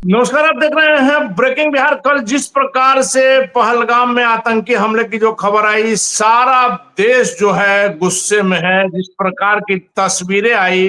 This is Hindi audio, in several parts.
नमस्कार, आप देख रहे हैं ब्रेकिंग बिहार। कल जिस प्रकार से पहलगाम में आतंकी हमले की जो खबर आई, सारा देश जो है गुस्से में है। जिस प्रकार की तस्वीरें आई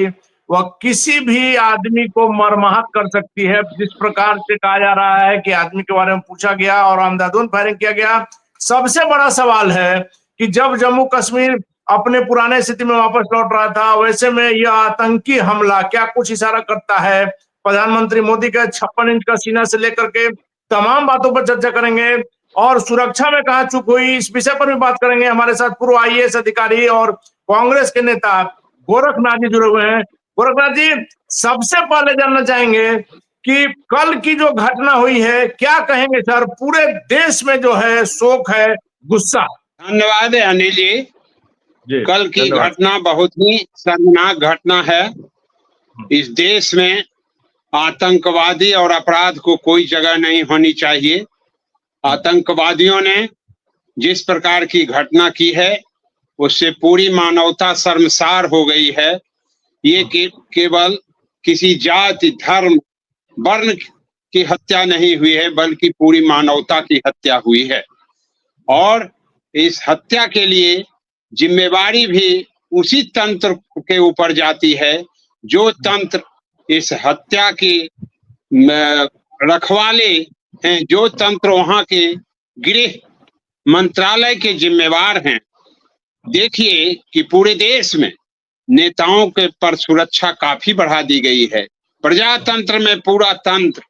वह किसी भी आदमी को मर्माहत कर सकती है। जिस प्रकार से कहा जा रहा है कि आदमी के बारे में पूछा गया और अंधाधुंध फायरिंग किया गया। सबसे बड़ा सवाल है कि जब जम्मू कश्मीर अपने पुराने स्थिति में वापस लौट रहा था, वैसे में यह आतंकी हमला क्या कुछ इशारा करता है? प्रधानमंत्री मोदी का 56 इंच का सीना से लेकर के तमाम बातों पर चर्चा करेंगे और सुरक्षा में कहां चूक हुई, इस विषय पर भी बात करेंगे। हमारे साथ पूर्व आईएएस अधिकारी और कांग्रेस के नेता गोरखनाथ जी जुड़े हुए हैं। गोरखनाथ जी, सबसे पहले जानना चाहेंगे कि कल की जो घटना हुई है, क्या कहेंगे सर? पूरे देश में जो है शोक है, गुस्सा। धन्यवाद अनिल जी। कल की घटना बहुत ही शर्मनाक घटना है। इस देश में आतंकवादी और अपराध को कोई जगह नहीं होनी चाहिए। आतंकवादियों ने जिस प्रकार की घटना की है उससे पूरी मानवता शर्मसार हो गई है। ये केवल किसी जाति, धर्म, वर्ण की हत्या नहीं हुई है, बल्कि पूरी मानवता की हत्या हुई है। और इस हत्या के लिए जिम्मेवारी भी उसी तंत्र के ऊपर जाती है जो तंत्र इस हत्या के रखवाले हैं, जो तंत्र वहां के गृह मंत्रालय के जिम्मेवार हैं। देखिए कि पूरे देश में नेताओं के पर सुरक्षा काफी बढ़ा दी गई है। प्रजातंत्र में पूरा तंत्र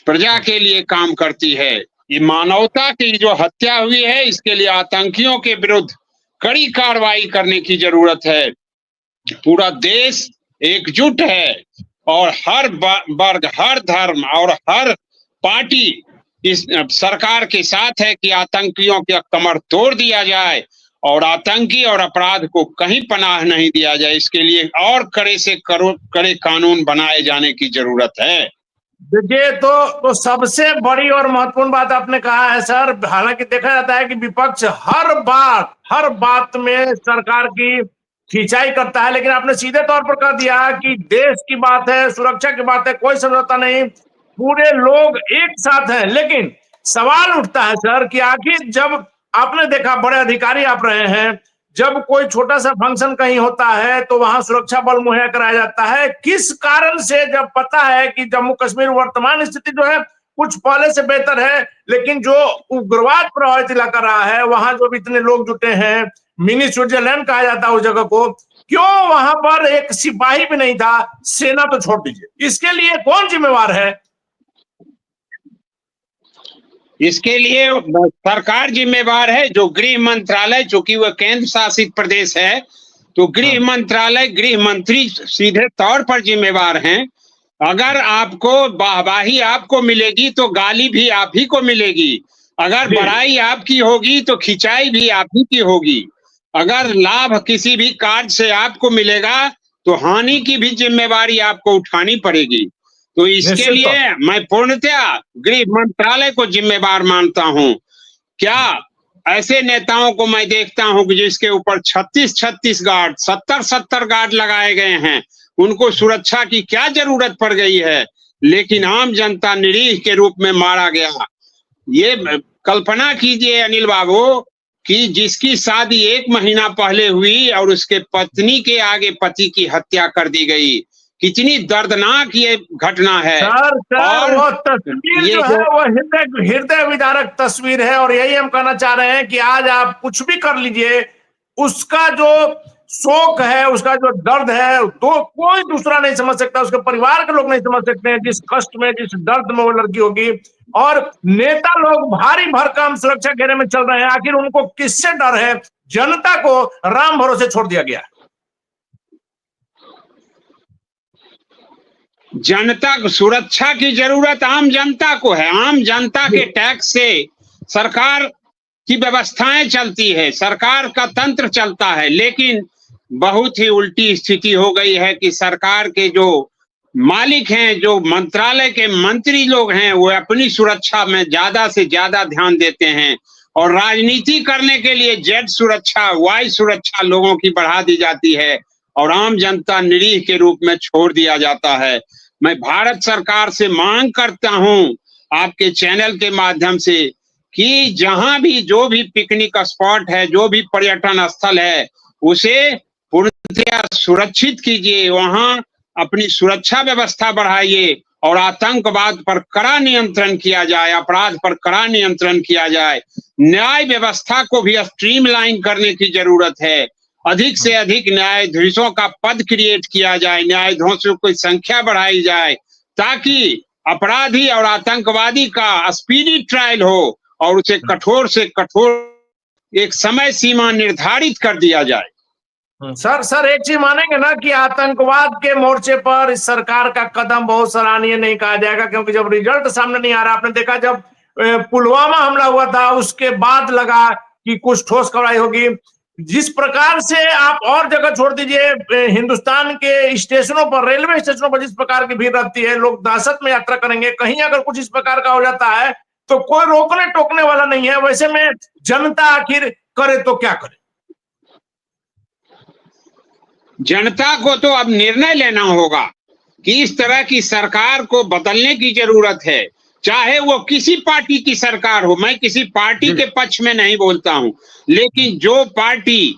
प्रजा के लिए काम करती है। ये मानवता की जो हत्या हुई है, इसके लिए आतंकियों के विरुद्ध कड़ी कार्रवाई करने की जरूरत है। पूरा देश एकजुट है और हर वर्ग, हर धर्म और हर पार्टी इस सरकार के साथ है कि आतंकियों के कमर तोड़ दिया जाए और आतंकी और अपराध को कहीं पनाह नहीं दिया जाए। इसके लिए और कड़े से कड़े कानून बनाए जाने की जरूरत है। देखिए, तो सबसे बड़ी और महत्वपूर्ण बात आपने कहा है सर। हालांकि देखा जाता है कि विपक्ष हर बात में सरकार की खिंचाई करता है, लेकिन आपने सीधे तौर पर कह दिया कि देश की बात है, सुरक्षा की बात है, कोई समझौता नहीं, पूरे लोग एक साथ हैं। लेकिन सवाल उठता है सर कि आखिर जब आपने देखा, बड़े अधिकारी आप रहे हैं, जब कोई छोटा सा फंक्शन कहीं होता है तो वहां सुरक्षा बल मुहैया कराया जाता है। किस कारण से, जब पता है कि जम्मू कश्मीर वर्तमान स्थिति जो है कुछ पहले से बेहतर है, लेकिन जो उग्रवाद प्रभावित इलाका रहा है, वहां जो इतने लोग जुटे हैं, मिनी स्विट्जरलैंड कहा जाता है उस जगह को, क्यों वहां पर एक सिपाही भी नहीं था? सेना तो छोड़ दीजिए, इसके लिए कौन जिम्मेवार है? इसके लिए सरकार जिम्मेवार है। जो गृह मंत्रालय, चूंकि वह केंद्र शासित प्रदेश है, तो गृह मंत्रालय, गृह मंत्री सीधे तौर पर जिम्मेवार हैं। अगर आपको वाहवाही आपको मिलेगी तो गाली भी आप ही को मिलेगी। अगर बड़ाई आपकी होगी तो खिंचाई भी आप ही की होगी। अगर लाभ किसी भी कार्य से आपको मिलेगा तो हानि की भी जिम्मेवारी आपको उठानी पड़ेगी। तो इसके लिए मैं पूर्णतया गृह मंत्रालय को जिम्मेवार मानता हूं। क्या ऐसे नेताओं को मैं देखता हूं कि जिसके ऊपर 36 गार्ड, 70 गार्ड लगाए गए हैं, उनको सुरक्षा की क्या जरूरत पड़ गई है, लेकिन आम जनता निरीह के रूप में मारा गया। ये कल्पना कीजिए अनिल बाबू कि जिसकी शादी 1 महीना पहले हुई और उसके पत्नी के आगे पति की हत्या कर दी गई, कितनी दर्दनाक ये घटना है। और वो तस्वीर जो है वो हृदय विदारक तस्वीर है। और यही हम कहना चाह रहे हैं कि आज आप कुछ भी कर लीजिए, उसका जो शोक है, उसका जो दर्द है, तो कोई दूसरा नहीं समझ सकता, उसके परिवार के लोग नहीं समझ सकते हैं जिस कष्ट में, जिस दर्द में वो लड़की होगी। और नेता लोग भारी भरकम सुरक्षा घेरे में चल रहे हैं। आखिर उनको किससे डर है? जनता को राम भरोसे छोड़ दिया गया। जनता को सुरक्षा की जरूरत आम जनता को है। आम जनता के टैक्स से सरकार की व्यवस्थाएं चलती है, सरकार का तंत्र चलता है। लेकिन बहुत ही उल्टी स्थिति हो गई है कि सरकार के जो मालिक हैं, जो मंत्रालय के मंत्री लोग हैं, वो अपनी सुरक्षा में ज्यादा से ज्यादा ध्यान देते हैं और राजनीति करने के लिए जेड सुरक्षा, वाई सुरक्षा लोगों की बढ़ा दी जाती है और आम जनता निरीह के रूप में छोड़ दिया जाता है। मैं भारत सरकार से मांग करता हूं आपके चैनल के माध्यम से कि जहां भी जो भी पिकनिक स्पॉट है, जो भी पर्यटन स्थल है, उसे पूर्णतया सुरक्षित कीजिए, वहां अपनी सुरक्षा व्यवस्था बढ़ाइए और आतंकवाद पर कड़ा नियंत्रण किया जाए, अपराध पर कड़ा नियंत्रण किया जाए। न्याय व्यवस्था को भी स्ट्रीमलाइन करने की जरूरत है। अधिक से अधिक न्यायाधीशों का पद क्रिएट किया जाए, न्यायाधीशों की संख्या बढ़ाई जाए, ताकि अपराधी और आतंकवादी का स्पीडी ट्रायल हो और उसे कठोर से कठोर एक समय सीमा निर्धारित कर दिया जाए। सर एक चीज मानेंगे ना कि आतंकवाद के मोर्चे पर इस सरकार का कदम बहुत सराहनीय नहीं कहा जाएगा, क्योंकि जब रिजल्ट सामने नहीं आ रहा, आपने देखा जब पुलवामा हमला हुआ था उसके बाद लगा कि कुछ ठोस कार्रवाई होगी। जिस प्रकार से आप और जगह छोड़ दीजिए, हिंदुस्तान के स्टेशनों पर, रेलवे स्टेशनों पर जिस प्रकार की भीड़ रहती है, लोग दहशत में यात्रा करेंगे, कहीं अगर कुछ इस प्रकार का हो जाता है तो कोई रोकने टोकने वाला नहीं है। वैसे में जनता आखिर करे तो क्या करे? जनता को तो अब निर्णय लेना होगा कि इस तरह की सरकार को बदलने की जरूरत है, चाहे वो किसी पार्टी की सरकार हो। मैं किसी पार्टी के पक्ष में नहीं बोलता हूं, लेकिन जो पार्टी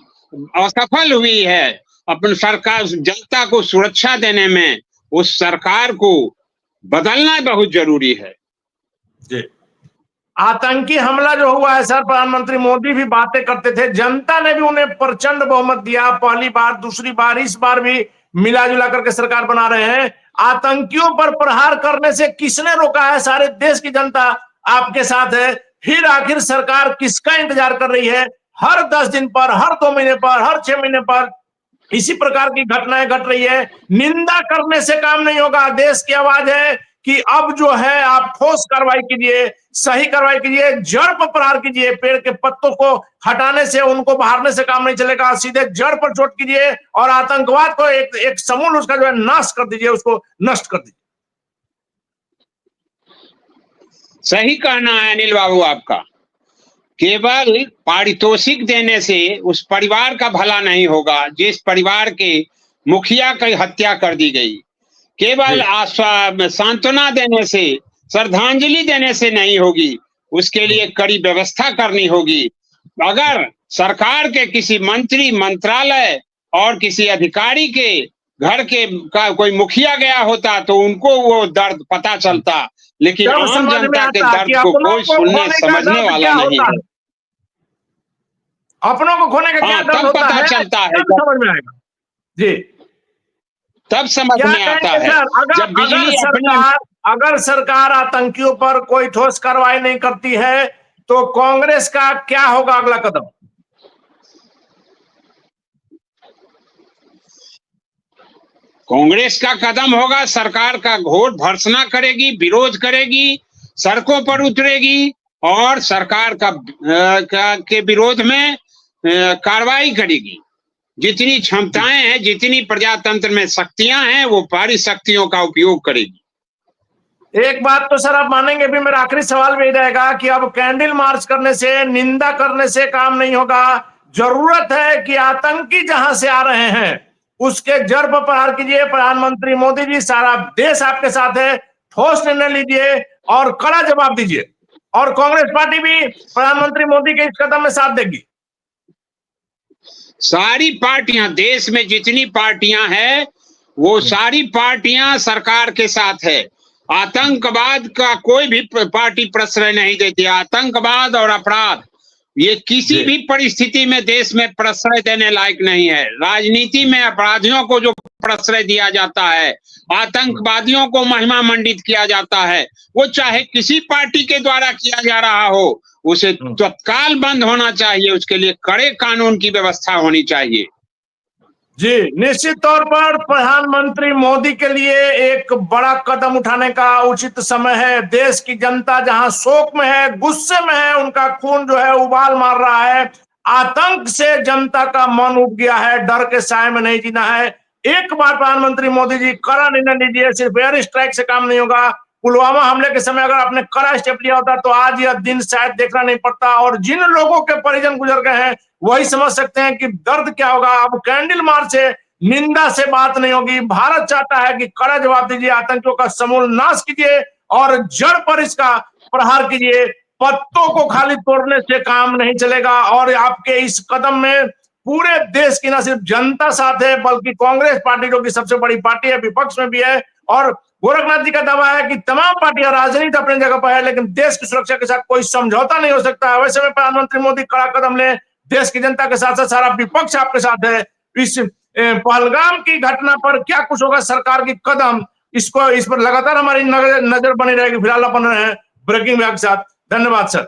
असफल हुई है अपनी सरकार जनता को सुरक्षा देने में, उस सरकार को बदलना बहुत जरूरी है। जी, आतंकी हमला जो हुआ है सर, प्रधानमंत्री मोदी भी बातें करते थे, जनता ने भी उन्हें प्रचंड बहुमत दिया, पहली बार, दूसरी बार, इस बार भी मिला जुला करके सरकार बना रहे हैं। आतंकियों पर प्रहार करने से किसने रोका है? सारे देश की जनता आपके साथ है। फिर आखिर सरकार किसका इंतजार कर रही है? हर 10 दिन पर, हर 2 महीने पर, हर 6 महीने पर इसी प्रकार की घटनाएं घट रही है। निंदा करने से काम नहीं होगा। देश की आवाज है कि अब जो है आप ठोस कार्रवाई कीजिए, सही कार्रवाई कीजिए, जड़ पर प्रहार कीजिए। पेड़ के पत्तों को हटाने से, उनको बहारने से काम नहीं चलेगा, सीधे जड़ पर चोट कीजिए और आतंकवाद को एक समूल उसका जो है नाश कर दीजिए, उसको नष्ट कर दीजिए। सही कहना है अनिल बाबू आपका। केवल पारितोषिक देने से उस परिवार का भला नहीं होगा जिस परिवार के मुखिया की हत्या कर दी गई। केवल सांत्वना देने से, श्रद्धांजलि देने से नहीं होगी, उसके लिए कड़ी व्यवस्था करनी होगी। अगर सरकार के किसी मंत्री, मंत्रालय और किसी अधिकारी के घर के का कोई मुखिया गया होता तो उनको वो दर्द पता चलता, लेकिन आम जनता के दर्द को कोई सुनने समझने वाला नहीं है। अपनों को खोने का क्या दर्द होता है? तब पता चलता है, समझ में आएगा जी, तब समझ में आता है। जब बिजली अगर सरकार आतंकियों पर कोई ठोस कार्रवाई नहीं करती है तो कांग्रेस का क्या होगा अगला कदम? कांग्रेस का कदम होगा, सरकार का घोर भर्त्सना करेगी, विरोध करेगी, सड़कों पर उतरेगी और सरकार के विरोध में कार्रवाई करेगी। जितनी क्षमताएं हैं, जितनी प्रजातंत्र में शक्तियां हैं, वो सारी शक्तियों का उपयोग करेगी। एक बात तो सर आप मानेंगे भी, मेरा आखिरी सवाल भी रहेगा कि अब कैंडल मार्च करने से, निंदा करने से काम नहीं होगा। जरूरत है कि आतंकी जहां से आ रहे हैं उसके जड़ पर प्रहार कीजिए। प्रधानमंत्री मोदी जी, सारा देश आपके साथ है, ठोस निर्णय लीजिए और कड़ा जवाब दीजिए। और कांग्रेस पार्टी भी प्रधानमंत्री मोदी के इस कदम में साथ देगी। सारी पार्टियां, देश में जितनी पार्टियां हैं वो सारी पार्टियां सरकार के साथ है। आतंकवाद का कोई भी पार्टी प्रश्रय नहीं देती। आतंकवाद और अपराध ये किसी भी परिस्थिति में देश में प्रश्रय देने लायक नहीं है। राजनीति में अपराधियों को जो प्रश्रय दिया जाता है, आतंकवादियों को महिमा मंडित किया जाता है, वो चाहे किसी पार्टी के द्वारा किया जा रहा हो, उसे तत्काल बंद होना चाहिए। उसके लिए कड़े कानून की व्यवस्था होनी चाहिए। जी, निश्चित तौर पर प्रधानमंत्री मोदी के लिए एक बड़ा कदम उठाने का उचित समय है। देश की जनता जहां शोक में है, गुस्से में है, उनका खून जो है उबाल मार रहा है। आतंक से जनता का मन उब गया है, डर के साए में नहीं जीना है। एक बार प्रधानमंत्री मोदी जी कड़ा निर्णय लीजिए। सिर्फ एयर स्ट्राइक से काम नहीं होगा। पुलवामा हमले के समय अगर आपने कड़ा स्टेप लिया होता तो आज यह दिन शायद देखना नहीं पड़ता, और जिन लोगों के परिजन गुजर गए हैं वही समझ सकते हैं कि दर्द क्या होगा। अब कैंडल मार्च से निंदा से बात नहीं होगी। भारत चाहता है कि कड़ा जवाब दीजिए, आतंकियों का समूल नाश कीजिए और जड़ पर इसका प्रहार कीजिए। पत्तों को खाली तोड़ने से काम नहीं चलेगा। और आपके इस कदम में पूरे देश की न सिर्फ जनता साथ है, बल्कि कांग्रेस पार्टी जो कि सबसे बड़ी पार्टी है, विपक्ष में भी है। और गोरखनाथ जी का दावा है कि तमाम पार्टियां राजनीति अपनी जगह पर है, लेकिन देश की सुरक्षा के साथ कोई समझौता नहीं हो सकता है। वैसे में प्रधानमंत्री मोदी कड़ा कदम ले, देश की जनता के साथ साथ सारा विपक्ष आपके साथ है। इस पहलगाम की घटना पर क्या कुछ होगा सरकार की कदम, इस पर लगातार हमारी नजर बनी रहेगी। फिलहाल अपन ब्रेकिंग के साथ धन्यवाद सर।